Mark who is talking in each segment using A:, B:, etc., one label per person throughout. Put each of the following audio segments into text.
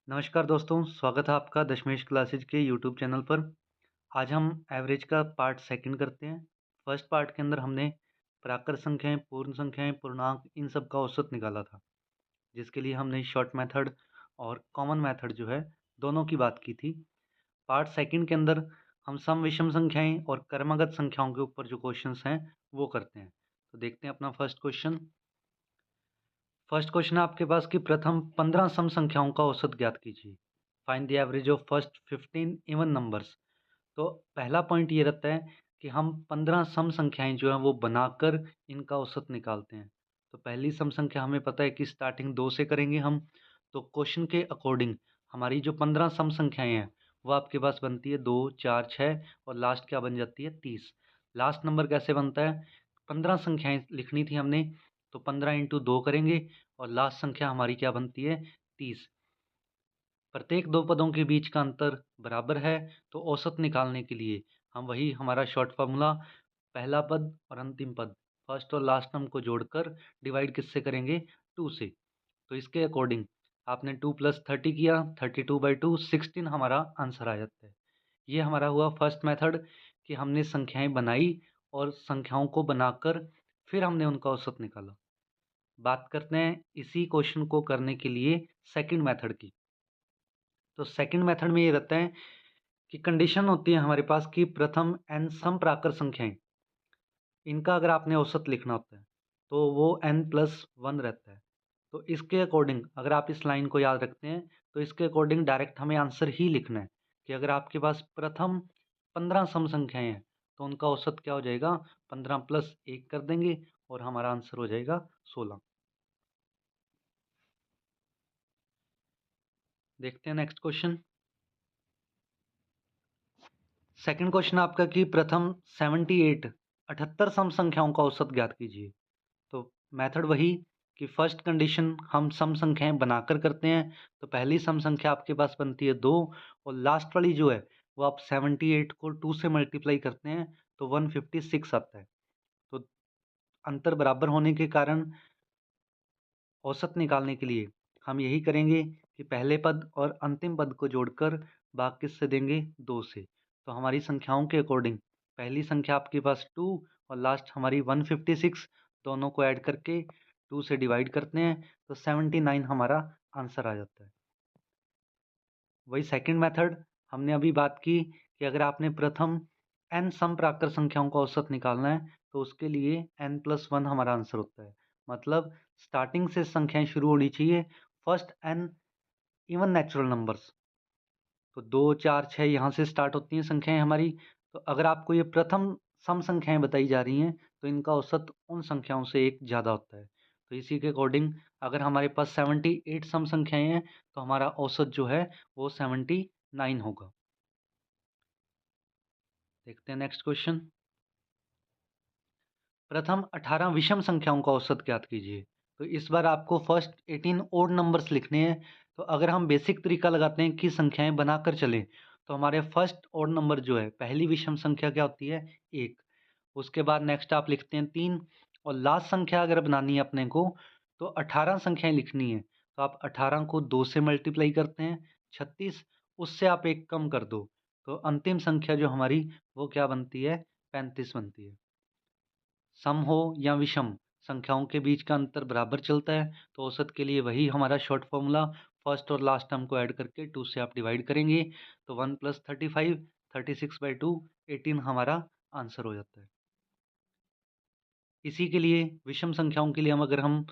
A: नमस्कार दोस्तों, स्वागत है आपका दशमेश क्लासेज के यूट्यूब चैनल पर। आज हम एवरेज का पार्ट सेकंड करते हैं। फर्स्ट पार्ट के अंदर हमने प्राकृत संख्याएं, पूर्ण संख्याएं, पूर्णांक इन सब का औसत निकाला था, जिसके लिए हमने शॉर्ट मेथड और कॉमन मेथड जो है दोनों की बात की थी। पार्ट सेकंड के अंदर हम सम विषम संख्याएं और क्रमागत संख्याओं के ऊपर जो क्वेश्चंस हैं वो करते हैं। तो देखते हैं अपना फर्स्ट क्वेश्चन। फर्स्ट क्वेश्चन है आपके पास कि प्रथम 15 सम संख्याओं का औसत ज्ञात कीजिए। Find the average of first 15 even numbers. तो पहला पॉइंट ये रहता है कि हम 15 सम संख्याएं जो हैं वो बनाकर इनका औसत निकालते हैं। तो पहली सम संख्या हमें पता है कि स्टार्टिंग 2 से करेंगे हम। तो क्वेश्चन के अकॉर्डिंग हमारी जो 15 सम संख्याएं हैं वो आपके पास बनती है 2, 4, 6 और लास्ट क्या बन जाती है 30। लास्ट नंबर कैसे बनता है? 15 संख्याएं लिखनी थी हमने, तो 15 इंटू 2 करेंगे और लास्ट संख्या हमारी क्या बनती है 30। प्रत्येक दो पदों के बीच का अंतर बराबर है, तो औसत निकालने के लिए हम वही हमारा शॉर्ट फार्मूला पहला पद और अंतिम पद फर्स्ट और लास्ट टर्म को जोड़कर डिवाइड किससे करेंगे 2 से। तो इसके अकॉर्डिंग आपने 2 + 30 किया, 32/2 16 हमारा आंसर आ जाता है। ये हमारा हुआ फर्स्ट मेथड कि हमने संख्याएं बनाई और संख्याओं को बनाकर फिर हमने उनका औसत निकाला। बात करते हैं इसी क्वेश्चन को करने के लिए सेकंड मेथड की। तो सेकंड मेथड में ये रहता है कि कंडीशन होती है हमारे पास कि प्रथम n सम प्राकृत संख्याएं, इनका अगर आपने औसत लिखना होता है तो वो n+1 रहता है। तो इसके अकॉर्डिंग अगर आप इस लाइन को याद रखते हैं तो इसके अकॉर्डिंग डायरेक्ट हमें आंसर ही लिखना है कि अगर आपके पास प्रथम 15 सम संख्याएं हैं तो उनका औसत क्या हो जाएगा 15 + 1 कर देंगे और हमारा आंसर हो जाएगा 16। देखते हैं नेक्स्ट क्वेश्चन। सेकंड क्वेश्चन आपका कि प्रथम 78 सम संख्याओं का औसत ज्ञात कीजिए। तो मेथड वही कि फर्स्ट कंडीशन हम सम संख्याएं बनाकर करते हैं। तो पहली सम संख्या आपके पास बनती है 2 और लास्ट वाली जो है वो आप 78 को 2 से मल्टीप्लाई करते हैं तो 156 आता है। तो अंतर बराबर होने के कारण औसत निकालने के लिए हम यही करेंगे कि पहले पद और अंतिम पद को जोड़कर भाग किससे देंगे 2 से। तो हमारी संख्याओं के अकॉर्डिंग पहली संख्या आपके पास 2 और लास्ट हमारी 156, दोनों को ऐड करके 2 से डिवाइड करते हैं तो 79 हमारा आंसर आ जाता है। वही सेकंड मेथड हमने अभी बात की कि अगर आपने प्रथम n सम प्राकृत संख्याओं का औसत निकालना है तो उसके लिए n+1 हमारा आंसर होता है। मतलब स्टार्टिंग से संख्याएं शुरू होनी चाहिए first n even natural numbers. तो 2, 4, 6 यहाँ से स्टार्ट होती हैं संख्याएं हमारी। तो अगर आपको ये प्रथम सम संख्याएं बताई जा रही हैं तो इनका औसत उन संख्याओं से एक ज़्यादा होता है। तो इसी के अकॉर्डिंग अगर हमारे पास 78 सम संख्याएं हैं तो हमारा औसत जो है वो 79 होगा। देखते हैं नेक्स्ट क्वेश्चन। प्रथम 18 विषम संख्याओं का औसत ज्ञात कीजिए। तो इस बार आपको फर्स्ट 18 ओड नंबर्स लिखने हैं। तो अगर हम बेसिक तरीका लगाते हैं कि संख्याएं बनाकर चलें तो हमारे फर्स्ट ओड नंबर जो है पहली विषम संख्या क्या होती है 1। उसके बाद नेक्स्ट आप लिखते हैं 3 और लास्ट संख्या अगर बनानी है अपने को तो 18 संख्याएं लिखनी है। तो आप 18 को 2 से मल्टीप्लाई करते हैं 36, उससे आप एक कम कर दो तो अंतिम संख्या जो हमारी वो क्या बनती है 35 बनती है। सम हो या विषम संख्याओं के बीच का अंतर बराबर चलता है तो औसत के लिए वही हमारा शॉर्ट फॉर्मूला फर्स्ट और लास्ट टर्म को ऐड करके 2 से आप डिवाइड करेंगे तो 1 + 35 36/2 18 हमारा आंसर हो जाता है। इसी के लिए विषम संख्याओं के लिए अगर हम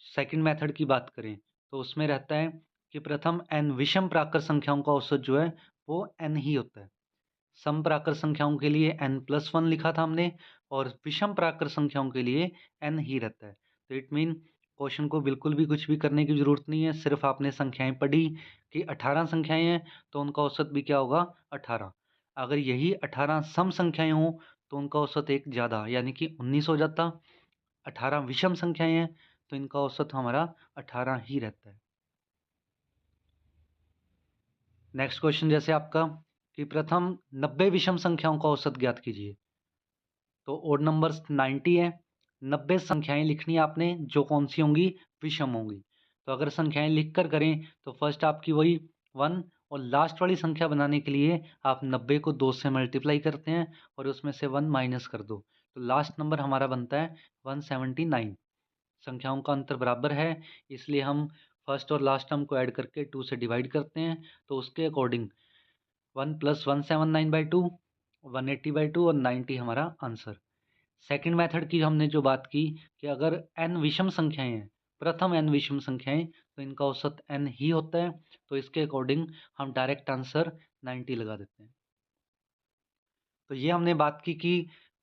A: सेकंड मेथड की बात करें तो उसमें रहता है कि प्रथम n विषम प्राकृत संख्याओं का औसत जो है वो n ही होता है। सम प्राकृत संख्याओं के लिए n+1 लिखा था हमने और विषम प्राकृत संख्याओं के लिए n ही रहता है। तो इट मीन क्वेश्चन को बिल्कुल भी कुछ भी करने की ज़रूरत नहीं है, सिर्फ आपने संख्याएं पढ़ी कि 18 संख्याएं हैं तो उनका औसत भी क्या होगा 18। अगर यही 18 सम संख्याएं हों तो उनका औसत एक ज़्यादा यानी कि 19 हो जाता। 18 विषम संख्याएं हैं तो इनका औसत हमारा 18 ही रहता है। नेक्स्ट क्वेश्चन जैसे आपका कि प्रथम 90 विषम संख्याओं का औसत ज्ञात कीजिए। तो ओड नंबर्स 90 है, 90 संख्याएं लिखनी है आपने जो कौन सी होंगी विषम होंगी। तो अगर संख्याएं लिख कर करें तो फर्स्ट आपकी वही 1 और लास्ट वाली संख्या बनाने के लिए आप 90 को 2 से मल्टीप्लाई करते हैं और उसमें से 1 माइनस कर दो, तो लास्ट नंबर हमारा बनता है 179। संख्याओं का अंतर बराबर है, इसलिए हम फर्स्ट और लास्ट टर्म को ऐड करके 2 से डिवाइड करते हैं, तो उसके अकॉर्डिंग 1 + 179/2, 180/2 और 90 हमारा आंसर। सेकंड मेथड की हमने जो बात की कि अगर n विषम संख्याएं हैं, प्रथम n विषम संख्याएं, तो इनका औसत n ही होता है, तो इसके अकॉर्डिंग हम डायरेक्ट आंसर 90 लगा देते हैं। तो ये हमने बात की कि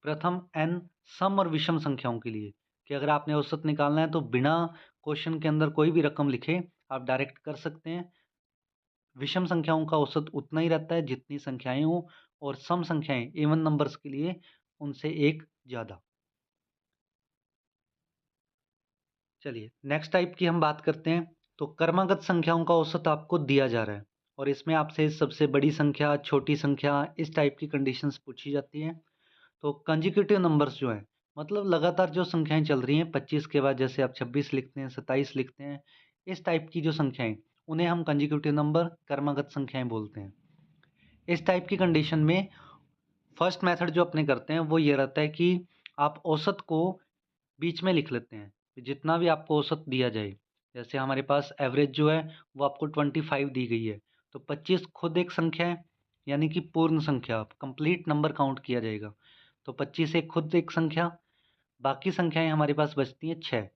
A: प्रथम n सम और विषम संख्याओं के लिए कि अगर आपने औसत निकालना है तो बिना क्वेश्चन के अंदर कोई भी रकम लिखे आप डायरेक्ट कर सकते हैं। विषम संख्याओं का औसत उतना ही रहता है जितनी संख्याएं हो, और सम संख्याएं इवन नंबर्स के लिए उनसे एक ज़्यादा। चलिए नेक्स्ट टाइप की हम बात करते हैं। तो क्रमागत संख्याओं का औसत आपको दिया जा रहा है और इसमें आपसे सबसे बड़ी संख्या, छोटी संख्या, इस टाइप की कंडीशंस पूछी जाती हैं। तो कंजिक्यूटिव नंबर्स जो हैं, मतलब लगातार जो संख्याएं चल रही हैं 25 के बाद जैसे आप 26 लिखते हैं, 27 लिखते हैं, इस टाइप की जो संख्याएं, उन्हें हम कंजिक्यूटिव नंबर, क्रमागत संख्याएं बोलते हैं। इस टाइप की कंडीशन में फर्स्ट मेथड जो अपने करते हैं वो ये रहता है कि आप औसत को बीच में लिख लेते हैं। जितना भी आपको औसत दिया जाए, जैसे हमारे पास एवरेज जो है वो आपको 25 दी गई है, तो 25 खुद एक संख्या है, यानी कि पूर्ण संख्या, कंप्लीट नंबर काउंट किया जाएगा। तो 25 एक खुद एक संख्या, बाकी संख्याएं हमारे पास बचती हैं 6।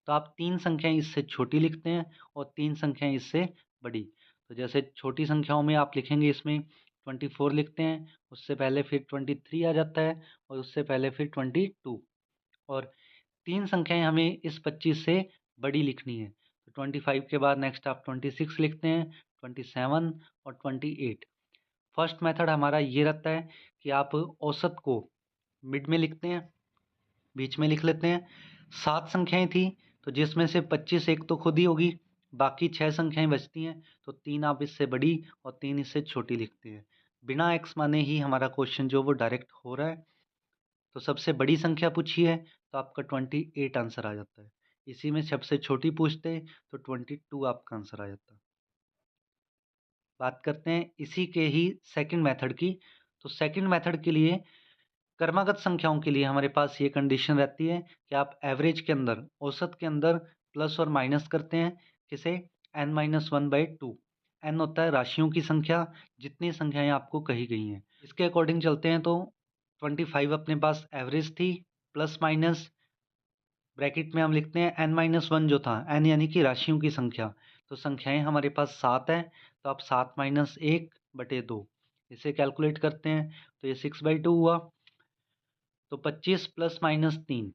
A: तो आप 3 संख्याएं इससे छोटी लिखते हैं और 3 संख्याएं इससे बड़ी। तो जैसे छोटी संख्याओं में आप लिखेंगे, इसमें 24 लिखते हैं, उससे पहले फिर 23 आ जाता है और उससे पहले फिर 22, और 3 संख्याएं हमें इस 25 से बड़ी लिखनी है। तो 25 के बाद नेक्स्ट आप 26 लिखते हैं, 27 और 28। फर्स्ट मेथड हमारा ये रहता है कि आप औसत को मिड में लिखते हैं, बीच में लिख लेते हैं। 7 संख्याएं थी, तो जिसमें से 25 एक तो खुद ही होगी, बाकी 6 संख्याएं बचती हैं, तो 3 आप इससे बड़ी और 3 इससे छोटी लिखते हैं। बिना एक्स माने ही हमारा क्वेश्चन जो वो डायरेक्ट हो रहा है। तो सबसे बड़ी संख्या पूछी है तो आपका 28 आंसर आ जाता है। इसी में सबसे छोटी पूछते तो 22 आपका आंसर आ जाता। बात करते हैं इसी के ही सेकंड मेथड की। तो सेकंड मेथड के लिए, क्रमागत संख्याओं के लिए हमारे पास ये कंडीशन रहती है कि आप एवरेज के अंदर, औसत के अंदर प्लस और माइनस करते हैं। किसे? n-1/2। n होता है राशियों की संख्या, जितनी संख्याएं आपको कही गई हैं इसके अकॉर्डिंग चलते हैं। तो 25 अपने पास एवरेज थी, प्लस माइनस ब्रैकेट में हम लिखते हैं n-1 जो था, n यानी कि राशियों की संख्या। तो संख्याएं हमारे पास 7 है, तो आप 7 - 1/2 इसे कैलकुलेट करते हैं, तो ये 6/2 हुआ। तो 25 ± 3,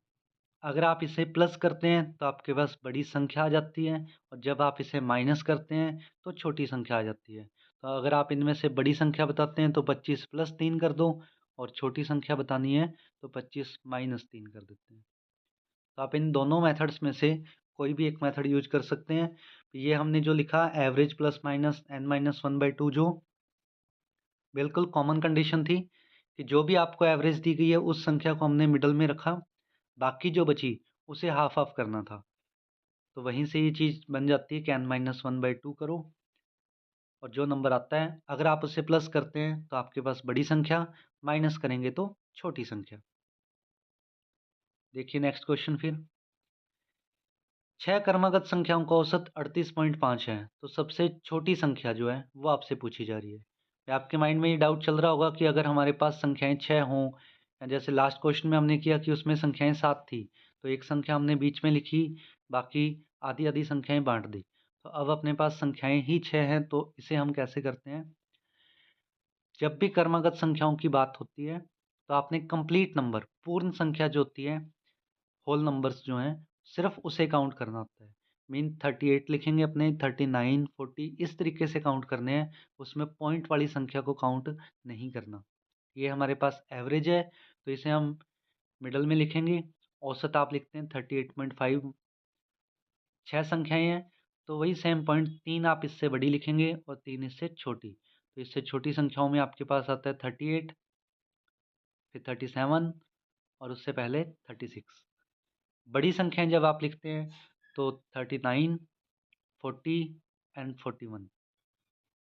A: अगर आप इसे प्लस करते हैं तो आपके पास बड़ी संख्या आ जाती है, और जब आप इसे माइनस करते हैं तो छोटी संख्या आ जाती है। तो अगर आप इनमें से बड़ी संख्या बताते हैं तो 25 + 3 कर दो, और छोटी संख्या बतानी है तो 25 - 3 कर देते हैं। तो आप इन दोनों मेथड्स में से कोई भी एक मेथड यूज कर सकते हैं। ये हमने जो लिखा एवरेज प्लस माइनस n-1/2, जो बिल्कुल कॉमन कंडीशन थी कि जो भी आपको एवरेज दी गई है उस संख्या को हमने मिडल में रखा, बाकी जो बची उसे हाफ हाफ करना था। तो वहीं से ये चीज़ बन जाती है कि n-1/2 करो, और जो नंबर आता है अगर आप उसे प्लस करते हैं तो आपके पास बड़ी संख्या, माइनस करेंगे तो छोटी संख्या। देखिए नेक्स्ट क्वेश्चन फिर। 6 क्रमागत संख्याओं का औसत 38.5 है, तो सबसे छोटी संख्या जो है वो आपसे पूछी जा रही है। आपके माइंड में ये डाउट चल रहा होगा कि अगर हमारे पास संख्याएं 6 हों, या जैसे लास्ट क्वेश्चन में हमने किया कि उसमें संख्याएं 7 थी, तो एक संख्या हमने बीच में लिखी, बाकी आधी आधी संख्याएं बांट दी। तो अब अपने पास संख्याएं ही 6 हैं, तो इसे हम कैसे करते हैं? जब भी क्रमागत संख्याओं की बात होती है तो आपने कंप्लीट नंबर, पूर्ण संख्या जो होती है, होल नंबर्स जो हैं, सिर्फ उसे काउंट करना होता है। मीन 38 लिखेंगे अपने, 39, 40 इस तरीके से काउंट करने हैं, उसमें पॉइंट वाली संख्या को काउंट नहीं करना। ये हमारे पास एवरेज है, तो इसे हम मिडल में लिखेंगे। औसत आप लिखते हैं 38.5, 6 संख्याएं हैं, तो वही सेम पॉइंट, 3 आप इससे बड़ी लिखेंगे और 3 इससे छोटी। तो इससे छोटी संख्याओं में आपके पास आता है 38, फिर 37 और उससे पहले 36। बड़ी संख्याएं जब आप लिखते हैं तो 39, 40 एंड 41।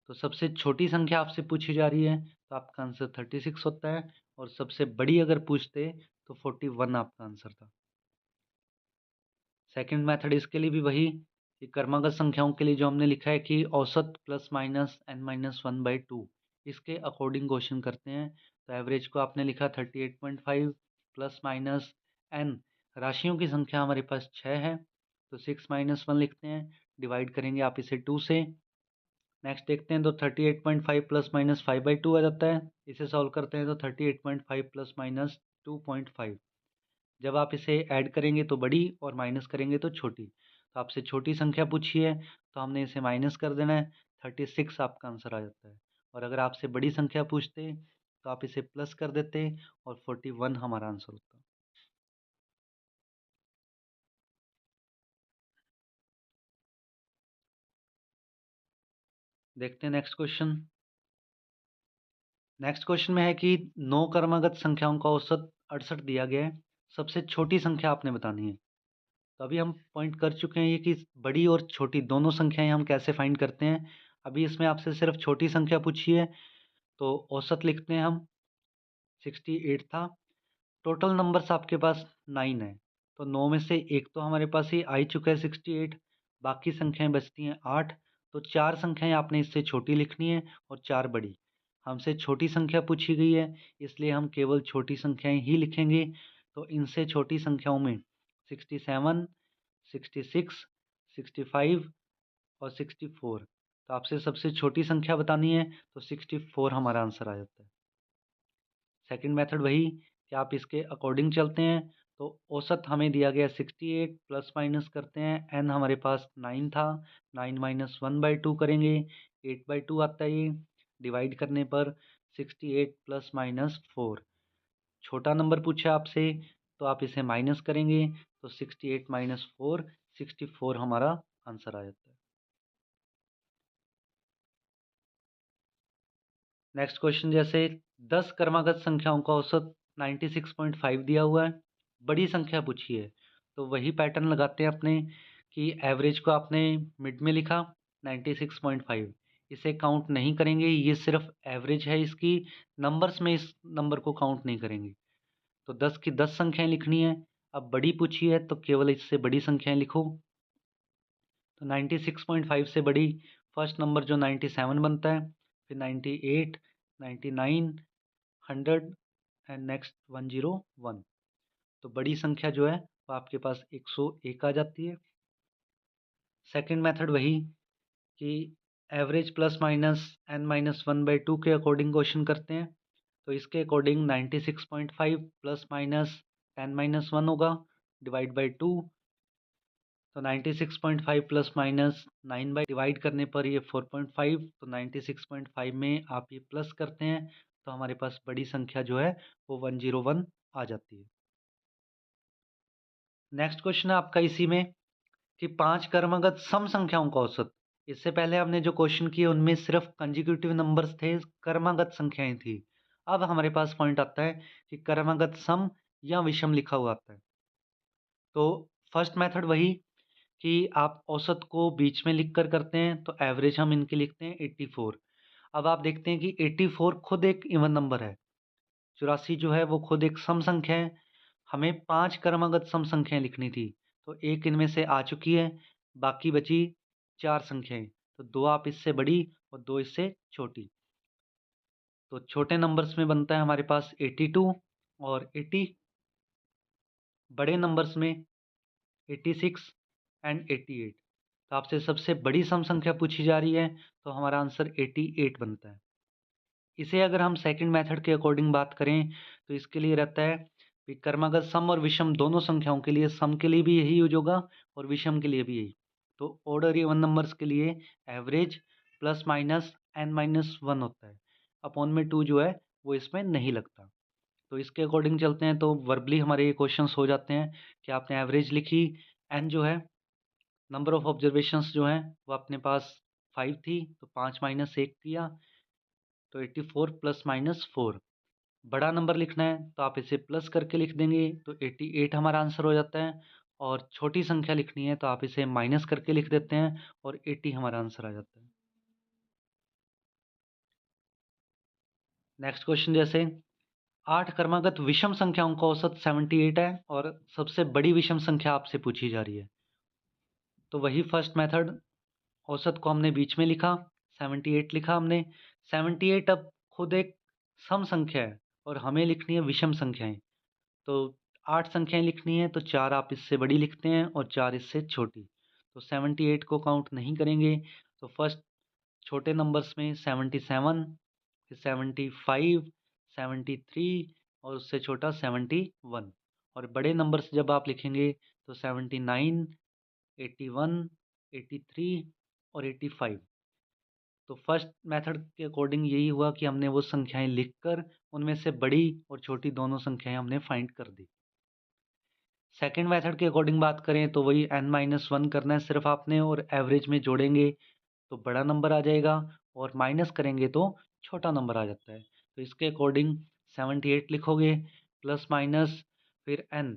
A: तो सबसे छोटी संख्या आपसे पूछी जा रही है तो आपका आंसर 36 होता है, और सबसे बड़ी अगर पूछते तो 41 आपका आंसर था। सेकंड मेथड इसके लिए भी वही कि क्रमागत संख्याओं के लिए जो हमने लिखा है कि औसत प्लस माइनस n-1/2, इसके अकॉर्डिंग क्वेश्चन करते हैं। तो एवरेज को आपने लिखा 38.5 प्लस माइनस n, राशियों की संख्या हमारे पास 6 है तो 6 - 1 लिखते हैं, डिवाइड करेंगे आप इसे 2 से। नेक्स्ट देखते हैं तो 38.5 प्लस माइनस 5/2 आ जाता है। इसे सॉल्व करते हैं तो 38.5 प्लस माइनस 2.5। जब आप इसे ऐड करेंगे तो बड़ी और माइनस करेंगे तो छोटी। तो आपसे छोटी संख्या पूछी है तो हमने इसे माइनस कर देना है, 36 आपका आंसर आ जाता है। और अगर आपसे बड़ी संख्या पूछते तो आप इसे प्लस कर देते और 41 हमारा आंसर होता। देखते हैं नेक्स्ट क्वेश्चन। नेक्स्ट क्वेश्चन में है कि 9 क्रमागत संख्याओं का औसत 68 दिया गया है, सबसे छोटी संख्या आपने बतानी है। तो अभी हम पॉइंट कर चुके हैं ये कि बड़ी और छोटी दोनों संख्याएं हम कैसे फाइंड करते हैं। अभी इसमें आपसे सिर्फ छोटी संख्या पूछी है तो औसत लिखते हैं हम, 68 था। टोटल नंबर्स आपके पास 9 है तो 9 में से एक तो हमारे पास ही आ ही चुका है 68, बाकी संख्याएं बचती हैं 8। तो 4 संख्याएं आपने इससे छोटी लिखनी है और 4 बड़ी। हमसे छोटी संख्या पूछी गई है इसलिए हम केवल छोटी संख्याएं ही लिखेंगे। तो इनसे छोटी संख्याओं में 67, 66, 65 और 64। तो आपसे सबसे छोटी संख्या बतानी है तो 64 हमारा आंसर आ जाता है। सेकंड मेथड वही कि आप इसके अकॉर्डिंग चलते हैं। तो औसत हमें दिया गया 68, प्लस माइनस करते हैं, n हमारे पास 9 था, 9 - 1/2 करेंगे, 8/2 आता है ये, डिवाइड करने पर 68 प्लस माइनस 4। छोटा नंबर पूछा आपसे तो आप इसे माइनस करेंगे तो 68 - 4, 64 हमारा आंसर आ जाता है। नेक्स्ट क्वेश्चन जैसे 10 क्रमागत संख्याओं का औसत 96.5 दिया हुआ है, बड़ी संख्या पूछी है। तो वही पैटर्न लगाते हैं अपने कि एवरेज को आपने मिड में लिखा 96.5, इसे काउंट नहीं करेंगे, ये सिर्फ एवरेज है इसकी, नंबर्स में इस नंबर को काउंट नहीं करेंगे। तो 10 की 10 संख्याएं लिखनी है। अब बड़ी पूछी है तो केवल इससे बड़ी संख्याएं लिखो। तो 96.5 से बड़ी फर्स्ट नंबर जो 97 बनता है, फिर 98, 99, 100 एंड नेक्स्ट 101। तो बड़ी संख्या जो है वो आपके पास 101 आ जाती है। सेकंड मेथड वही कि एवरेज प्लस माइनस n-1/2 के अकॉर्डिंग क्वेश्चन करते हैं। तो इसके अकॉर्डिंग 96.5 प्लस माइनस 10 - 1 होगा, डिवाइड बाई 2। तो 96.5 प्लस माइनस 9 बाई डिवाइड करने पर ये 4.5। तो 96.5 में आप ये प्लस करते हैं तो हमारे पास बड़ी संख्या जो है वो 101 आ जाती है। नेक्स्ट क्वेश्चन है आपका इसी में कि 5 क्रमागत सम संख्याओं का औसत। इससे पहले हमने जो क्वेश्चन किए उनमें सिर्फ कंजिक्यूटिव नंबर्स थे, क्रमागत संख्याएं थी। अब हमारे पास पॉइंट आता है कि क्रमागत सम या विषम लिखा हुआ आता है। तो फर्स्ट मेथड वही कि आप औसत को बीच में लिखकर करते हैं। तो एवरेज हम इनके लिखते हैं 84। अब आप देखते हैं कि 84 खुद एक इवन नंबर है, 84 जो है वो खुद एक सम संख्या है। हमें 5 क्रमागत सम संख्याएं लिखनी थी तो एक इनमें से आ चुकी है, बाकी बची 4 संख्याएं। तो 2 आप इससे बड़ी और 2 इससे छोटी। तो छोटे नंबर्स में बनता है हमारे पास 82 और 80, बड़े नंबर्स में 86 एंड 88। तो आपसे सबसे बड़ी सम संख्या पूछी जा रही है तो हमारा आंसर 88 बनता है। इसे अगर हम सेकंड मेथड के अकॉर्डिंग बात करें तो इसके लिए रहता है कि क्रमागत सम और विषम दोनों संख्याओं के लिए, सम के लिए भी यही यूज होगा और विषम के लिए भी यही। तो ऑर्डर इवन नंबर्स के लिए एवरेज प्लस माइनस n-1 होता है, अपॉन में 2 जो है वो इसमें नहीं लगता। तो इसके अकॉर्डिंग चलते हैं तो वर्बली हमारे ये क्वेश्चंस हो जाते हैं कि आपने एवरेज लिखी, n जो है नंबर ऑफ ऑब्जर्वेशंस जो हैं वो अपने पास 5 थी तो 5 - 1 किया तो 84 प्लस माइनस 4। बड़ा नंबर लिखना है तो आप इसे प्लस करके लिख देंगे तो 88 हमारा आंसर हो जाता है। और छोटी संख्या लिखनी है तो आप इसे माइनस करके लिख देते हैं और 80 हमारा आंसर आ जाता है। नेक्स्ट क्वेश्चन जैसे 8 क्रमागत विषम संख्याओं का औसत 78 है और सबसे बड़ी विषम संख्या आपसे पूछी जा रही है। तो वही फर्स्ट मेथड, औसत को हमने बीच में लिखा, 78 लिखा हमने। 78 अब खुद एक सम संख्या है और हमें लिखनी है विषम संख्याएं। तो 8 संख्याएं लिखनी है तो 4 आप इससे बड़ी लिखते हैं और 4 इससे छोटी। तो 78 को काउंट नहीं करेंगे। तो फर्स्ट छोटे नंबर्स में 77, फिर 75, 73 और उससे छोटा 71। और बड़े नंबर्स जब आप लिखेंगे तो 79, 81, 83 और 85। तो फर्स्ट मेथड के अकॉर्डिंग यही हुआ कि हमने वो संख्याएं लिखकर उनमें से बड़ी और छोटी दोनों संख्याएं हमने फाइंड कर दी। सेकंड मेथड के अकॉर्डिंग बात करें तो वही n-1 करना है सिर्फ आपने, और एवरेज में जोड़ेंगे तो बड़ा नंबर आ जाएगा और माइनस करेंगे तो छोटा नंबर आ जाता है। तो इसके अकॉर्डिंग 78 लिखोगे प्लस माइनस फिर n,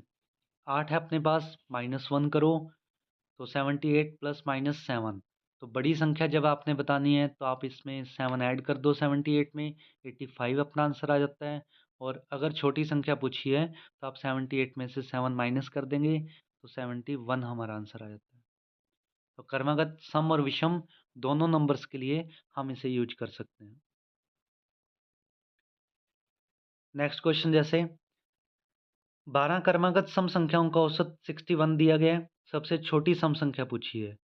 A: 8 है अपने पास, -1 करो तो 78 प्लस माइनस 7। तो बड़ी संख्या जब आपने बतानी है तो आप इसमें 7 ऐड कर दो 78 में, 85 अपना आंसर आ जाता है। और अगर छोटी संख्या पूछी है तो आप 78 में से 7 माइनस कर देंगे तो 71 हमारा आंसर आ जाता है। तो क्रमागत सम और विषम दोनों नंबर्स के लिए हम इसे यूज कर सकते हैं। नेक्स्ट क्वेश्चन जैसे 12 क्रमागत सम संख्याओं का औसत 61 दिया गया है, सबसे छोटी सम संख्या पूछी है।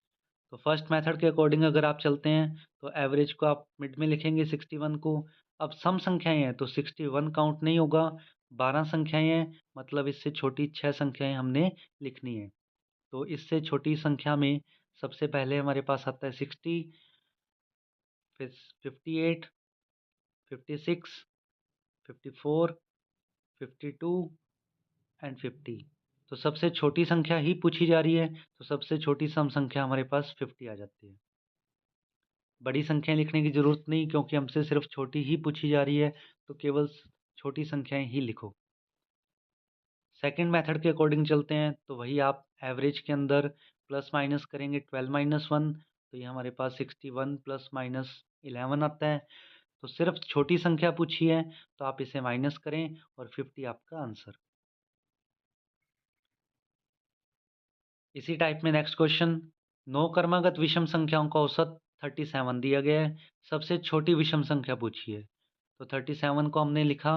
A: तो फर्स्ट मेथड के अकॉर्डिंग अगर आप चलते हैं तो एवरेज को आप मिड में लिखेंगे 61 को। अब सम संख्याएं हैं तो 61 काउंट नहीं होगा, 12 संख्याएं हैं मतलब इससे छोटी 6 संख्याएं हमने लिखनी है। तो इससे छोटी संख्या में सबसे पहले हमारे पास आता है 60, फिर 58, 56, 54, 52 एंड 50। तो सबसे छोटी संख्या ही पूछी जा रही है तो सबसे छोटी सम संख्या हमारे पास 50 आ जाती है। बड़ी संख्याएं लिखने की ज़रूरत नहीं क्योंकि हमसे सिर्फ छोटी ही पूछी जा रही है, तो केवल छोटी संख्याएं ही लिखो। सेकंड मेथड के अकॉर्डिंग चलते हैं तो वही आप एवरेज के अंदर प्लस माइनस करेंगे 12-1, तो ये हमारे पास 61 प्लस माइनस 11 आता है। तो सिर्फ छोटी संख्या पूछी है तो आप इसे माइनस करें और 50 आपका आंसर। इसी टाइप में नेक्स्ट क्वेश्चन 9 क्रमागत विषम संख्याओं का औसत 37 दिया गया है, सबसे छोटी विषम संख्या पूछी है। तो 37 को हमने लिखा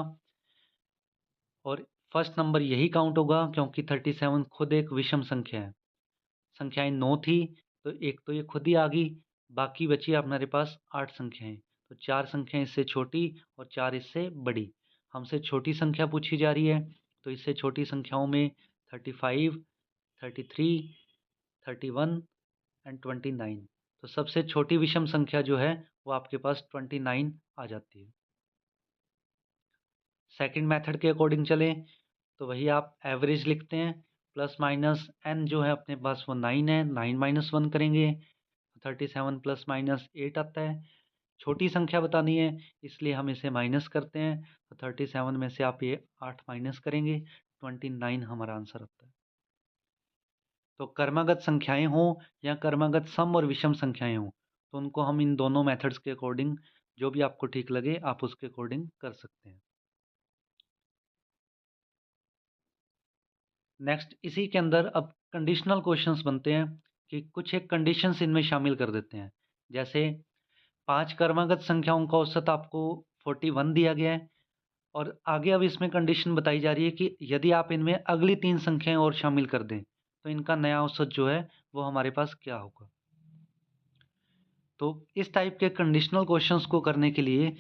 A: और फर्स्ट नंबर यही काउंट होगा क्योंकि 37 खुद एक विषम संख्या है। संख्याएं 9 थी तो एक तो ये खुद ही आ गई, बाकी बची हमारे पास 8 संख्याएं। तो 4 संख्याएं इससे छोटी और 4 इससे बड़ी। हमसे छोटी संख्या पूछी जा रही है तो इससे छोटी संख्याओं में 35, 33, 31 एंड 29। तो सबसे छोटी विषम संख्या जो है वो आपके पास 29 आ जाती है। सेकंड मेथड के अकॉर्डिंग चलें तो वही आप एवरेज लिखते हैं, प्लस माइनस n जो है अपने पास वो 9 है, 9-1 करेंगे 37 प्लस माइनस 8 आता है। छोटी संख्या बतानी है इसलिए हम इसे माइनस करते हैं, तो 37 में से आप ये 8 माइनस करेंगे, 29 हमारा आंसर आता है। तो क्रमागत संख्याएं हों या क्रमागत सम और विषम संख्याएं हों तो उनको हम इन दोनों मेथड्स के अकॉर्डिंग जो भी आपको ठीक लगे आप उसके अकॉर्डिंग कर सकते हैं। नेक्स्ट इसी के अंदर अब कंडीशनल क्वेश्चंस बनते हैं कि कुछ एक कंडीशंस इनमें शामिल कर देते हैं। जैसे 5 क्रमागत संख्याओं का औसत आपको 41 दिया गया है और आगे अब इसमें कंडीशन बताई जा रही है कि यदि आप इनमें अगली 3 संख्याएं और शामिल कर दें तो इनका नया औसत जो है वो हमारे पास क्या होगा। तो इस टाइप के कंडीशनल क्वेश्चंस को करने के लिए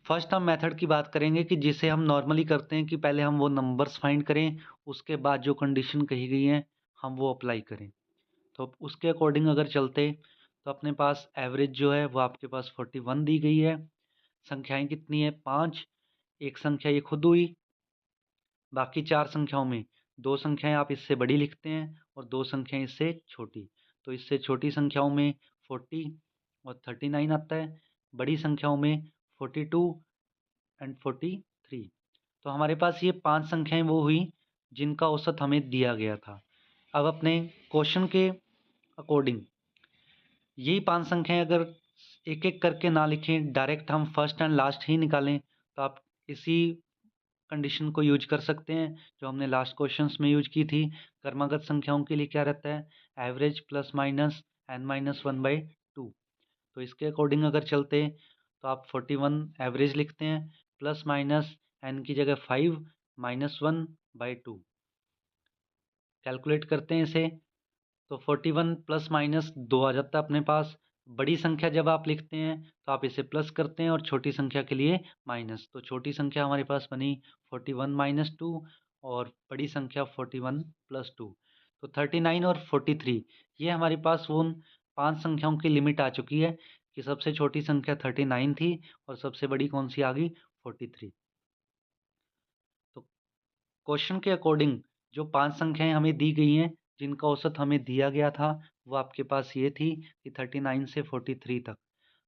A: फर्स्ट हम मेथड की बात करेंगे कि जिसे हम नॉर्मली करते हैं कि पहले हम वो नंबर्स फाइंड करें, उसके बाद जो कंडीशन कही गई है हम वो अप्लाई करें। तो उसके अकॉर्डिंग अगर चलते तो अपने पास एवरेज जो है वो आपके पास 41 दी गई है। संख्याएं कितनी है 5, एक संख्या ये खुद हुई, बाकी 4 संख्याओं में 2 संख्याएं आप इससे बड़ी लिखते हैं और 2 संख्याएं इससे छोटी। तो इससे छोटी संख्याओं में 40 और 39 आता है, बड़ी संख्याओं में 42 एंड 43। तो हमारे पास ये 5 संख्याएं वो हुई जिनका औसत हमें दिया गया था। अब अपने क्वेश्चन के अकॉर्डिंग यही 5 संख्याएं अगर एक एक करके ना लिखें, डायरेक्ट हम फर्स्ट एंड लास्ट ही निकालें, तो आप इसी कंडीशन को यूज कर सकते हैं जो हमने लास्ट क्वेश्चंस में यूज की थी। क्रमागत संख्याओं के लिए क्या रहता है, एवरेज प्लस माइनस n-1/2। तो इसके अकॉर्डिंग अगर चलते तो आप 41 एवरेज लिखते हैं, प्लस माइनस n की जगह 5 -1/2 कैलकुलेट करते हैं इसे, तो 41 प्लस माइनस 2 आ जाता है अपने पास। बड़ी संख्या जब आप लिखते हैं तो आप इसे प्लस करते हैं और छोटी संख्या के लिए माइनस, तो छोटी संख्या हमारे पास बनी 41 - 2 और बड़ी संख्या 41 + 2। तो 39 और 43 ये हमारे पास उन 5 संख्याओं की लिमिट आ चुकी है कि सबसे छोटी संख्या 39 थी और सबसे बड़ी कौन सी आ गई, 43। तो क्वेश्चन के अकॉर्डिंग जो 5 संख्याएं हमें दी गई हैं जिनका औसत हमें दिया गया था वो आपके पास ये थी कि 39 से 43 तक।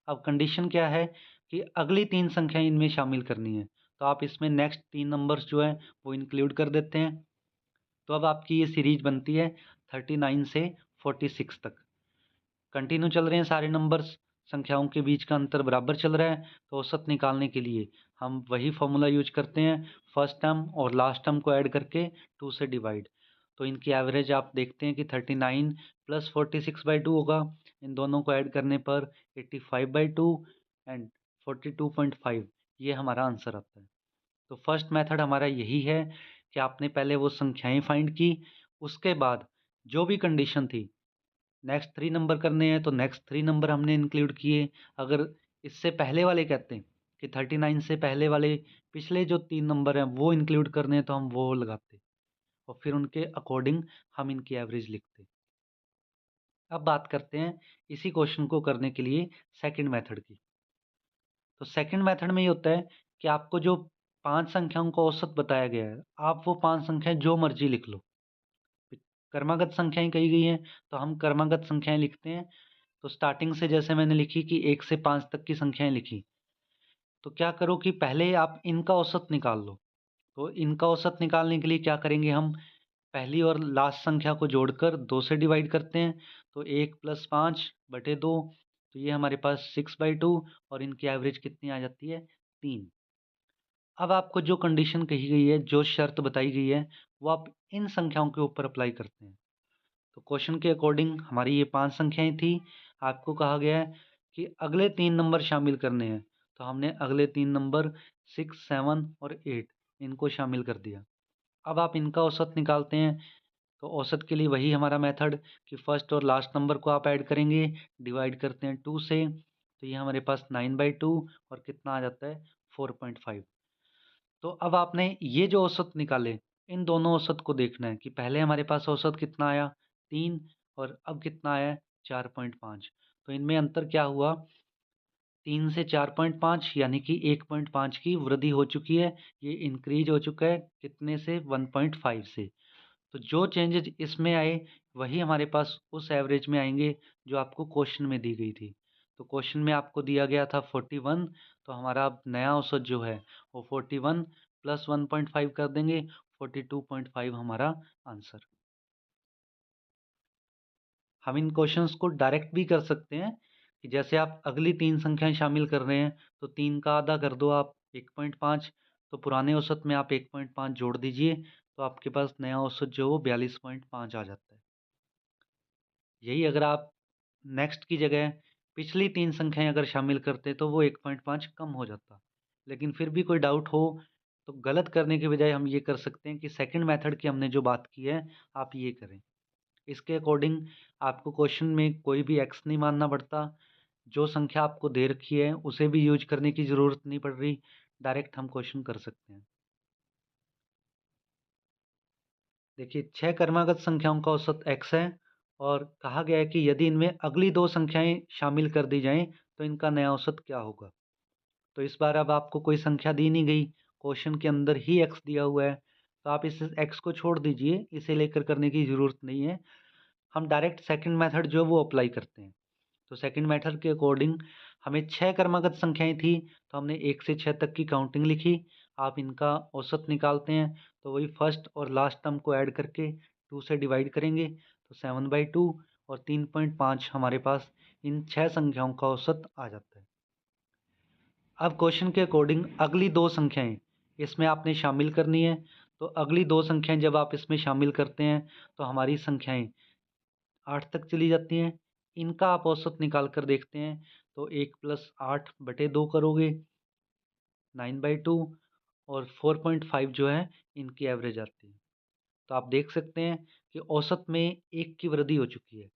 A: अब कंडीशन क्या है कि अगली 3 संख्याएं इनमें शामिल करनी है, तो आप इसमें नेक्स्ट 3 नंबर्स जो हैं वो इंक्लूड कर देते हैं। तो अब आपकी ये सीरीज बनती है 39 से 46 तक। कंटिन्यू चल रहे हैं सारे नंबर्स, संख्याओं के बीच का अंतर बराबर चल रहा है, तो औसत निकालने के लिए हम वही फॉर्मूला यूज करते हैं, फर्स्ट टर्म और लास्ट टर्म को ऐड करके 2 से डिवाइड। तो इनकी एवरेज आप देखते हैं कि 39 + 46/2 होगा। इन दोनों को ऐड करने पर 85/2 एंड 42.5 ये हमारा आंसर आता है। तो फर्स्ट मेथड हमारा यही है कि आपने पहले वो संख्याएं फाइंड की, उसके बाद जो भी कंडीशन थी नेक्स्ट 3 नंबर करने हैं तो नेक्स्ट 3 नंबर हमने इंक्लूड किए। अगर इससे पहले वाले कहते हैं कि 39 से पहले वाले पिछले जो 3 नंबर हैं वो इंक्लूड करने हैं तो हम वो लगाते और फिर उनके अकॉर्डिंग हम इनकी एवरेज लिखते। अब बात करते हैं इसी क्वेश्चन को करने के लिए सेकंड मेथड की। तो सेकंड मेथड में ये होता है कि आपको जो 5 संख्याओं का औसत बताया गया है, आप वो 5 संख्याएं जो मर्जी लिख लो। क्रमागत संख्याएं कही गई हैं तो हम क्रमागत संख्याएं लिखते हैं। तो स्टार्टिंग से जैसे मैंने लिखी कि 1 से 5 तक की संख्याएं लिखी, तो क्या करो कि पहले आप इनका औसत निकाल लो। तो इनका औसत निकालने के लिए क्या करेंगे, हम पहली और लास्ट संख्या को जोड़कर 2 से डिवाइड करते हैं। तो 1 + 5/2, तो ये हमारे पास 6/2 और इनकी एवरेज कितनी आ जाती है, 3। अब आपको जो कंडीशन कही गई है, जो शर्त बताई गई है, वो आप इन संख्याओं के ऊपर अप्लाई करते हैं। तो क्वेश्चन के अकॉर्डिंग हमारी ये 5 संख्याएं थी, आपको कहा गया है कि अगले 3 नंबर शामिल करने हैं, तो हमने अगले 3 नंबर 6, 7 और 8 इनको शामिल कर दिया। अब आप इनका औसत निकालते हैं, तो औसत के लिए वही हमारा मेथड कि फर्स्ट और लास्ट नंबर को आप ऐड करेंगे, डिवाइड करते हैं 2 से, तो ये हमारे पास 9/2 और कितना आ जाता है, 4.5। तो अब आपने ये जो औसत निकाले, इन दोनों औसत को देखना है कि पहले हमारे पास औसत कितना आया, 3, और अब कितना आया है, 4.5। तो इनमें अंतर क्या हुआ, 3 से 4.5 यानी कि 1.5 की वृद्धि हो चुकी है। ये इंक्रीज हो चुका है कितने से, 1.5 से। तो जो चेंजेज इसमें आए वही हमारे पास उस एवरेज में आएंगे जो आपको क्वेश्चन में दी गई थी। तो क्वेश्चन में आपको दिया गया था 41, तो हमारा अब नया औसत जो है वो 41 + 1.5 कर देंगे, 42.5 हमारा आंसर। हम इन क्वेश्चंस को डायरेक्ट भी कर सकते हैं कि जैसे आप अगली 3 संख्याएं शामिल कर रहे हैं, तो 3 का आधा कर दो आप 1.5, तो पुराने औसत में आप 1.5 जोड़ दीजिए, तो आपके पास नया औसत जो है वो 42.5 आ जाता है। यही अगर आप नेक्स्ट की जगह पिछली 3 संख्याएं अगर शामिल करते तो वो 1.5 कम हो जाता। लेकिन फिर भी कोई डाउट हो तो गलत करने के बजाय हम ये कर सकते हैं कि सेकंड मेथड की हमने जो बात की है आप ये करें। इसके अकॉर्डिंग आपको क्वेश्चन में कोई भी एक्स नहीं मानना पड़ता, जो संख्या आपको दे रखी है उसे भी यूज करने की ज़रूरत नहीं पड़ रही, डायरेक्ट हम क्वेश्चन कर सकते हैं। देखिए 6 क्रमागत संख्याओं का औसत x है और कहा गया है कि यदि इनमें अगली 2 संख्याएं शामिल कर दी जाएं तो इनका नया औसत क्या होगा। तो इस बार अब आपको कोई संख्या दी नहीं गई, क्वेश्चन के अंदर ही x दिया हुआ है, तो आप इस x को छोड़ दीजिए, इसे लेकर करने की ज़रूरत नहीं है। हम डायरेक्ट सेकंड मेथड जो है वो अप्लाई करते हैं। तो सेकंड मेथड के अकॉर्डिंग हमें 6 क्रमागत संख्याएं थी, तो हमने 1 से 6 तक की काउंटिंग लिखी। आप इनका औसत निकालते हैं, तो वही फर्स्ट और लास्ट टर्म को ऐड करके 2 से डिवाइड करेंगे तो 7/2 और 3.5 हमारे पास इन 6 संख्याओं का औसत आ जाता है। अब क्वेश्चन के अकॉर्डिंग अगली 2 संख्याएं इसमें आपने शामिल करनी है। तो अगली 2 संख्याएं जब आप इसमें शामिल करते हैं तो हमारी संख्याएं 8 तक चली जाती हैं। इनका आप औसत निकाल कर देखते हैं तो 1 + 8/2 करोगे 9/2 और 4.5 जो है इनकी एवरेज आती है। तो आप देख सकते हैं कि औसत में 1 की वृद्धि हो चुकी है।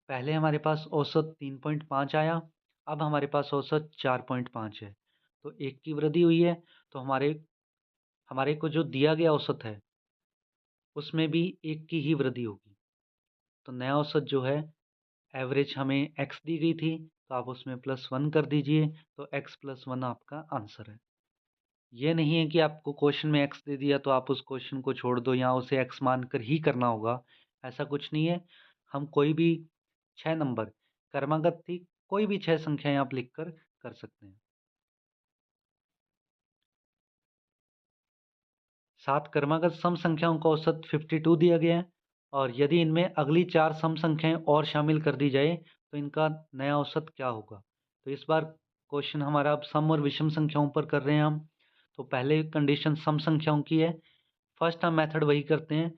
A: पहले हमारे पास औसत 3.5 आया, अब हमारे पास औसत 4.5 है। तो 1 की वृद्धि हुई है, तो हमारे को जो दिया गया औसत है, उसमें भी 1 की ही वृद्धि होगी। तो नया औसत जो है एवरेज हमें x दी गई थी, तो आप उसमें +1 कर दीजिए, तो x + 1 आपका आंसर है। ये नहीं है कि आपको क्वेश्चन में x दे दिया तो आप उस क्वेश्चन को छोड़ दो या उसे x मानकर ही करना होगा, ऐसा कुछ नहीं है। हम कोई भी 6 नंबर क्रमागत थी, कोई भी 6 संख्याएं आप लिखकर कर सकते हैं। 7 क्रमागत सम संख्याओं का औसत 52 दिया गया है और यदि इनमें अगली 4 सम संख्याएं और शामिल कर दी जाए तो इनका नया औसत क्या होगा। तो इस बार क्वेश्चन हमारा अब सम और विषम संख्याओं पर कर रहे हैं हम। तो पहले कंडीशन सम संख्याओं की है। फर्स्ट हम मेथड वही करते हैं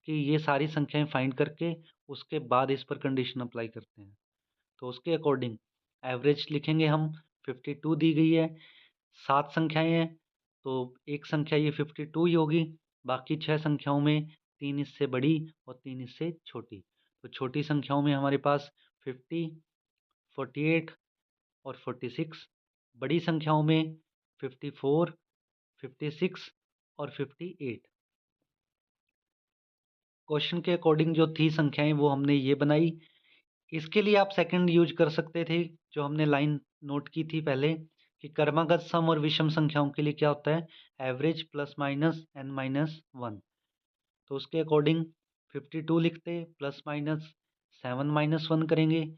A: कि ये सारी संख्याएं फाइंड करके उसके बाद इस पर कंडीशन अप्लाई करते हैं। तो उसके अकॉर्डिंग एवरेज लिखेंगे हम। 52 दी गई है, 7 संख्याएं हैं, तो एक संख्या ये 52 ही होगी। बाकी 6 संख्याओं में 3 इससे बड़ी और 3 इससे छोटी। तो छोटी संख्याओं में हमारे पास 50, 48 और 46। बड़ी संख्याओं में 54, 56 और 58। क्वेश्चन के अकॉर्डिंग जो थी संख्याएं वो हमने ये बनाई। इसके लिए आप सेकंड यूज कर सकते थे, जो हमने लाइन नोट की थी पहले कि क्रमागत सम और विषम संख्याओं के लिए क्या होता है, एवरेज ±n-1। तो उसके अकॉर्डिंग 52 लिखते ±7-1 करेंगे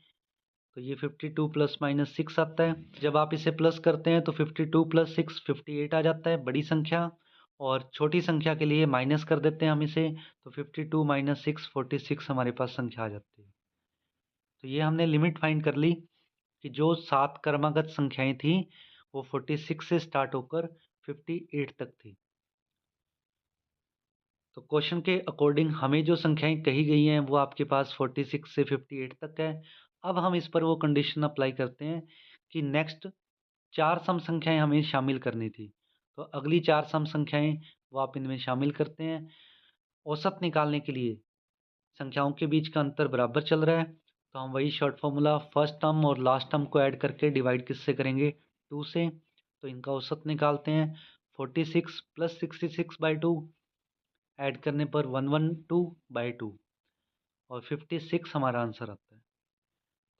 A: तो ये 52 ± 6 आता है। जब आप इसे प्लस करते हैं तो 52 + 6 58 आ जाता है, बड़ी संख्या। और छोटी संख्या के लिए माइनस कर देते हैं हम इसे, तो 52 - 6 46 हमारे पास संख्या आ जाती है। तो ये हमने लिमिट फाइंड कर ली कि जो 7 क्रमागत संख्याएं थी वो 46 से स्टार्ट होकर 58 तक थी। तो क्वेश्चन के अकॉर्डिंग हमें जो संख्याएं कही गई हैं वो आपके पास 46 से 58 तक है। अब हम इस पर वो कंडीशन अप्लाई करते हैं कि नेक्स्ट 4 सम संख्याएं हमें शामिल करनी थी। तो अगली 4 सम संख्याएं वो आप इनमें शामिल करते हैं। औसत निकालने के लिए संख्याओं के बीच का अंतर बराबर चल रहा है, तो हम वही शॉर्ट फॉर्मूला फर्स्ट टर्म और लास्ट टर्म को ऐड करके डिवाइड किससे करेंगे, 2 से। तो इनका औसत निकालते हैं। 46 + 66/2 ऐड करने पर 112/2 और 56 हमारा आंसर आता है।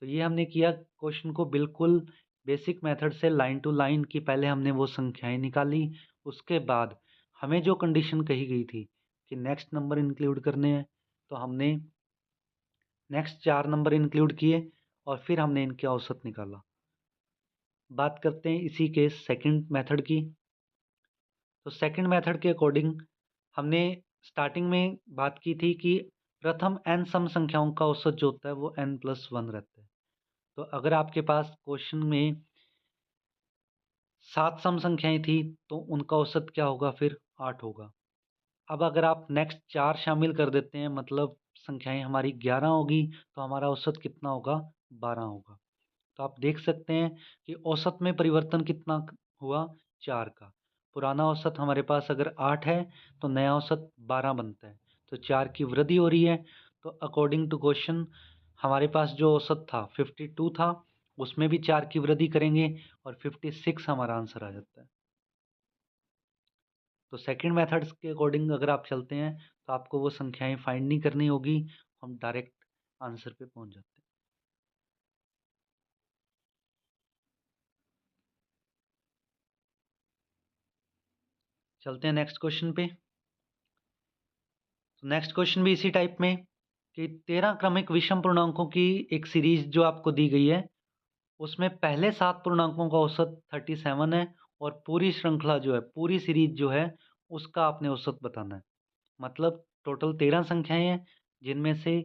A: तो ये हमने किया क्वेश्चन को बिल्कुल बेसिक मेथड से लाइन टू लाइन की। पहले हमने वो संख्याएं निकाली, उसके बाद हमें जो कंडीशन कही गई थी कि नेक्स्ट नंबर इंक्लूड करने हैं, तो हमने नेक्स्ट 4 नंबर इंक्लूड किए और फिर हमने इनके औसत निकाला। बात करते हैं इसी के सेकंड मेथड की। तो सेकंड मेथड के अकॉर्डिंग हमने स्टार्टिंग में बात की थी कि प्रथम n सम संख्याओं का औसत जो होता है वो n+1 रहता है। तो अगर आपके पास क्वेश्चन में 7 सम संख्याएं थी तो उनका औसत क्या होगा, फिर 8 होगा। अब अगर आप नेक्स्ट 4 शामिल कर देते हैं, मतलब संख्याएं हमारी 11 होगी, तो हमारा औसत कितना होगा, 12 होगा। तो आप देख सकते हैं कि औसत में परिवर्तन कितना हुआ, 4 का। पुराना औसत हमारे पास अगर 8 है तो नया औसत 12 बनता है, तो 4 की वृद्धि हो रही है। तो अकॉर्डिंग टू क्वेश्चन हमारे पास जो औसत था 52 था, उसमें भी 4 की वृद्धि करेंगे और 56 हमारा आंसर आ जाता है। तो सेकंड मेथड्स के अकॉर्डिंग अगर आप चलते हैं तो आपको वो संख्याएं फाइंड नहीं करनी होगी, हम डायरेक्ट आंसर पे पहुंच जाते हैं। चलते हैं नेक्स्ट क्वेश्चन पे। तो नेक्स्ट क्वेश्चन भी इसी टाइप में कि 13 क्रमिक विषम पूर्णांकों की एक सीरीज जो आपको दी गई है, उसमें पहले 7 पूर्णांकों का औसत 37 है और पूरी श्रृंखला जो है, पूरी सीरीज जो है, उसका आपने औसत बताना है। मतलब टोटल 13 संख्याएं हैं, जिनमें से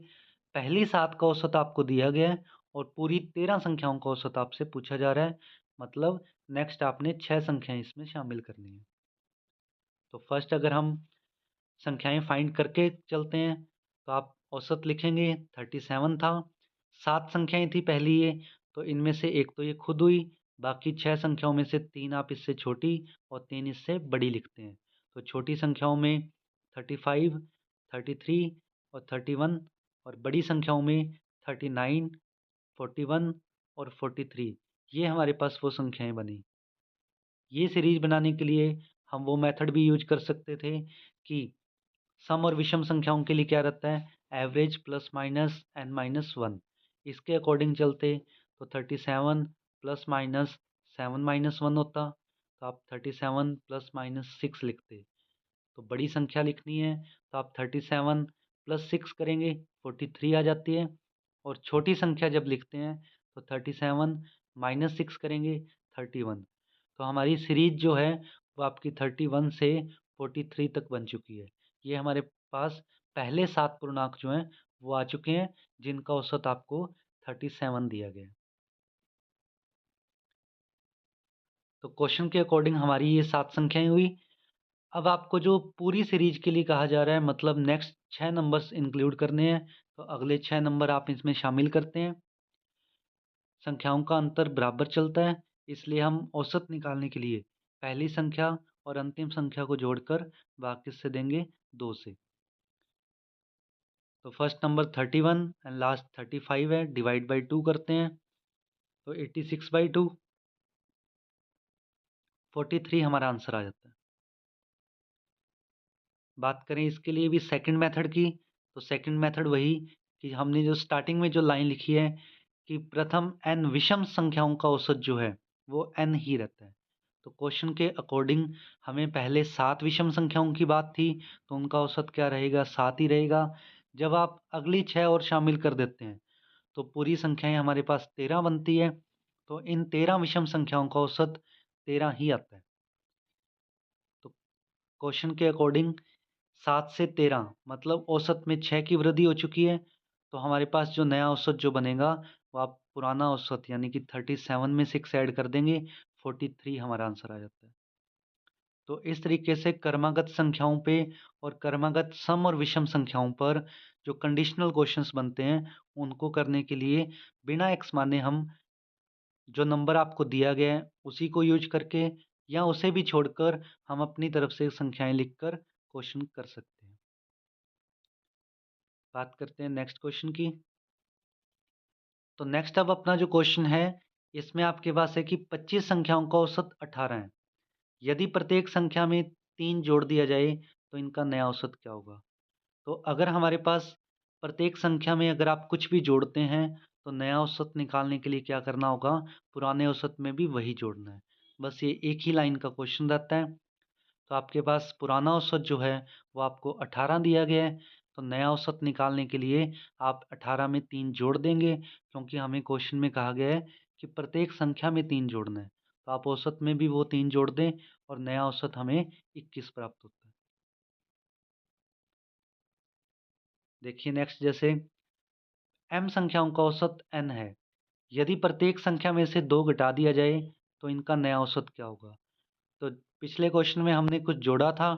A: पहली 7 का औसत आपको दिया गया है और पूरी 13 संख्याओं का औसत आपसे पूछा जा रहा है। मतलब नेक्स्ट आपने 6 संख्याएँ इसमें शामिल करनी है। तो फर्स्ट अगर हम संख्याएँ फाइंड करके चलते हैं, तो आप औसत लिखेंगे 37 था। 7 संख्याएँ थी पहली ये, तो इनमें से एक तो ये खुद हुई, बाकी 6 संख्याओं में से 3 आप इससे छोटी और 3 इससे बड़ी लिखते हैं। तो छोटी संख्याओं में 35, 33 और 31 और बड़ी संख्याओं में 39, 41 और 43। ये हमारे पास वो संख्याएँ बनी। ये सीरीज़ बनाने के लिए हम वो मेथड भी यूज़ कर सकते थे कि सम और विषम संख्याओं के लिए क्या रहता है, average plus minus n minus 1। इसके अकॉर्डिंग चलते तो 37 प्लस माइनस 7 माइनस 1 होता, तो आप 37 प्लस माइनस 6 लिखते। तो बड़ी संख्या लिखनी है तो आप 37 प्लस 6 करेंगे, 43 आ जाती है। और छोटी संख्या जब लिखते हैं तो 37 माइनस 6 करेंगे, 31। तो हमारी सीरीज जो है वो आपकी 31 से 43 तक बन चुकी है। ये हमारे पास पहले 7 पूर्णांक जो हैं वो आ चुके हैं, जिनका औसत आपको 37 दिया गया है। तो क्वेश्चन के अकॉर्डिंग हमारी ये 7 संख्याएं हुई। अब आपको जो पूरी सीरीज के लिए कहा जा रहा है, मतलब नेक्स्ट 6 नंबर्स इंक्लूड करने हैं, तो अगले 6 नंबर आप इसमें शामिल करते हैं। संख्याओं का अंतर बराबर चलता है, इसलिए हम औसत निकालने के लिए पहली संख्या और अंतिम संख्या को जोड़कर बाकी से देंगे 2 से। तो फर्स्ट नंबर 31 एंड लास्ट 35 है, डिवाइड बाई 2 करते हैं तो 86/2, 43 हमारा आंसर आ जाता है। बात करें इसके लिए भी सेकंड मेथड की, तो सेकंड मेथड वही कि हमने जो स्टार्टिंग में जो लाइन लिखी है कि प्रथम n विषम संख्याओं का औसत जो है वो n ही रहता है। तो क्वेश्चन के अकॉर्डिंग हमें पहले 7 विषम संख्याओं की बात थी, तो उनका औसत क्या रहेगा, 7 ही रहेगा। जब आप अगली 6 और शामिल कर देते हैं तो पूरी संख्याएं हमारे पास 13 बनती है। तो इन 13 विषम संख्याओं का औसत 13 ही आता है। तो क्वेश्चन के अकॉर्डिंग 7 से 13 मतलब औसत में 6 की वृद्धि हो चुकी है। तो हमारे पास जो नया औसत जो बनेगा वो आप पुराना औसत यानी कि 37 में 6 ऐड कर देंगे, 43 हमारा आंसर आ जाता है। तो इस तरीके से क्रमागत संख्याओं पे और क्रमागत सम और विषम संख्याओं पर जो कंडीशनल क्वेश्चंस बनते हैं उनको करने के लिए बिना एक्स माने हम जो नंबर आपको दिया गया है उसी को यूज करके या उसे भी छोड़कर हम अपनी तरफ से संख्याएं लिखकर क्वेश्चन कर सकते हैं। बात करते हैं नेक्स्ट क्वेश्चन की। तो नेक्स्ट अब अपना जो क्वेश्चन है इसमें आपके पास है कि 25 संख्याओं का औसत 18 है। यदि प्रत्येक संख्या में 3 जोड़ दिया जाए तो इनका नया औसत क्या होगा। तो अगर हमारे पास प्रत्येक संख्या में अगर आप कुछ भी जोड़ते हैं तो नया औसत निकालने के लिए क्या करना होगा, पुराने औसत में भी वही जोड़ना है। बस ये एक ही लाइन का क्वेश्चन रहता है। तो आपके पास पुराना औसत जो है वो आपको 18 दिया गया है, तो नया औसत निकालने के लिए आप 18 में 3 जोड़ देंगे, क्योंकि हमें क्वेश्चन में कहा गया है कि प्रत्येक संख्या में 3 जोड़ना है। तो आप औसत में भी वो 3 जोड़ दें और नया औसत हमें 21 प्राप्त होता है। देखिए नेक्स्ट, जैसे m संख्याओं का औसत n है। यदि प्रत्येक संख्या में से 2 घटा दिया जाए तो इनका नया औसत क्या होगा। तो पिछले क्वेश्चन में हमने कुछ जोड़ा था,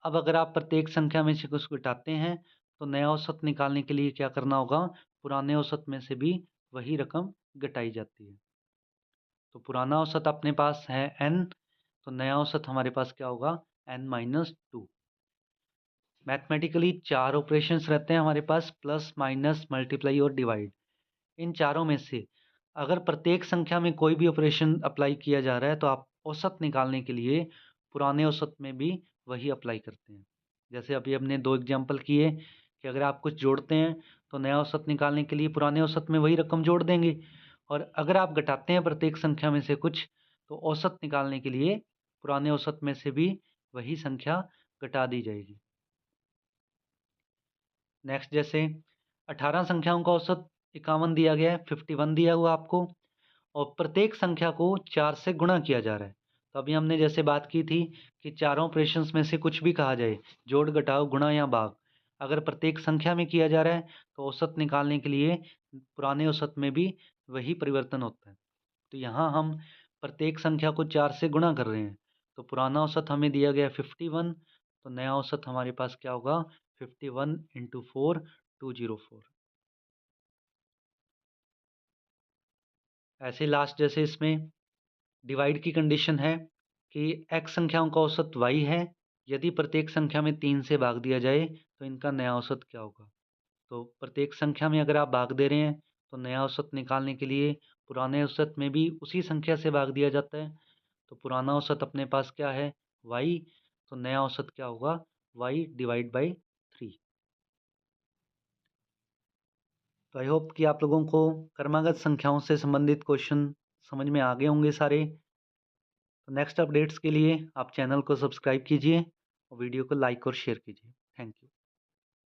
A: अब अगर आप प्रत्येक संख्या में से कुछ घटाते हैं तो नया औसत निकालने के लिए क्या करना होगा, पुराने औसत में से भी वही रकम घटाई जाती है। तो पुराना औसत अपने पास है n, तो नया औसत हमारे पास क्या होगा, n-2। मैथमेटिकली 4 ऑपरेशंस रहते हैं हमारे पास, प्लस माइनस मल्टीप्लाई और डिवाइड। इन चारों में से अगर प्रत्येक संख्या में कोई भी ऑपरेशन अप्लाई किया जा रहा है तो आप औसत निकालने के लिए पुराने औसत में भी वही अप्लाई करते हैं। जैसे अभी हमने 2 एग्जांपल किए कि अगर आप कुछ जोड़ते हैं तो नया औसत निकालने के लिए पुराने औसत में वही रकम जोड़ देंगे, और अगर आप घटाते हैं प्रत्येक संख्या में से कुछ तो औसत निकालने के लिए पुराने औसत में से भी वही संख्या घटा दी जाएगी। नेक्स्ट, जैसे 18 संख्याओं का औसत 51 दिया गया है, 51 दिया हुआ आपको, और प्रत्येक संख्या को 4 से गुणा किया जा रहा है। तो अभी हमने जैसे बात की थी कि चारों ऑपरेशंस में से कुछ भी कहा जाए, जोड़ घटाव गुणा या भाग, अगर प्रत्येक संख्या में किया जा रहा है तो औसत निकालने के लिए पुराने औसत में भी वही परिवर्तन होता है। तो यहाँ हम प्रत्येक संख्या को 4 से गुणा कर रहे हैं, तो पुराना औसत हमें दिया गया 51, तो नया औसत हमारे पास क्या होगा 51 × 4 204। ऐसे लास्ट जैसे इसमें डिवाइड की कंडीशन है कि x संख्याओं का औसत y है, यदि प्रत्येक संख्या में 3 से भाग दिया जाए तो इनका नया औसत क्या होगा। तो प्रत्येक संख्या में अगर आप भाग दे रहे हैं तो नया औसत निकालने के लिए पुराने औसत में भी उसी संख्या से भाग दिया जाता है। तो पुराना औसत अपने पास क्या है y, तो नया औसत क्या होगा y / 3। तो आई होप कि आप लोगों को क्रमागत संख्याओं से संबंधित क्वेश्चन समझ में आ गए होंगे सारे। तो नेक्स्ट अपडेट्स के लिए आप चैनल को सब्सक्राइब कीजिए और वीडियो को लाइक और शेयर कीजिए। Thank you.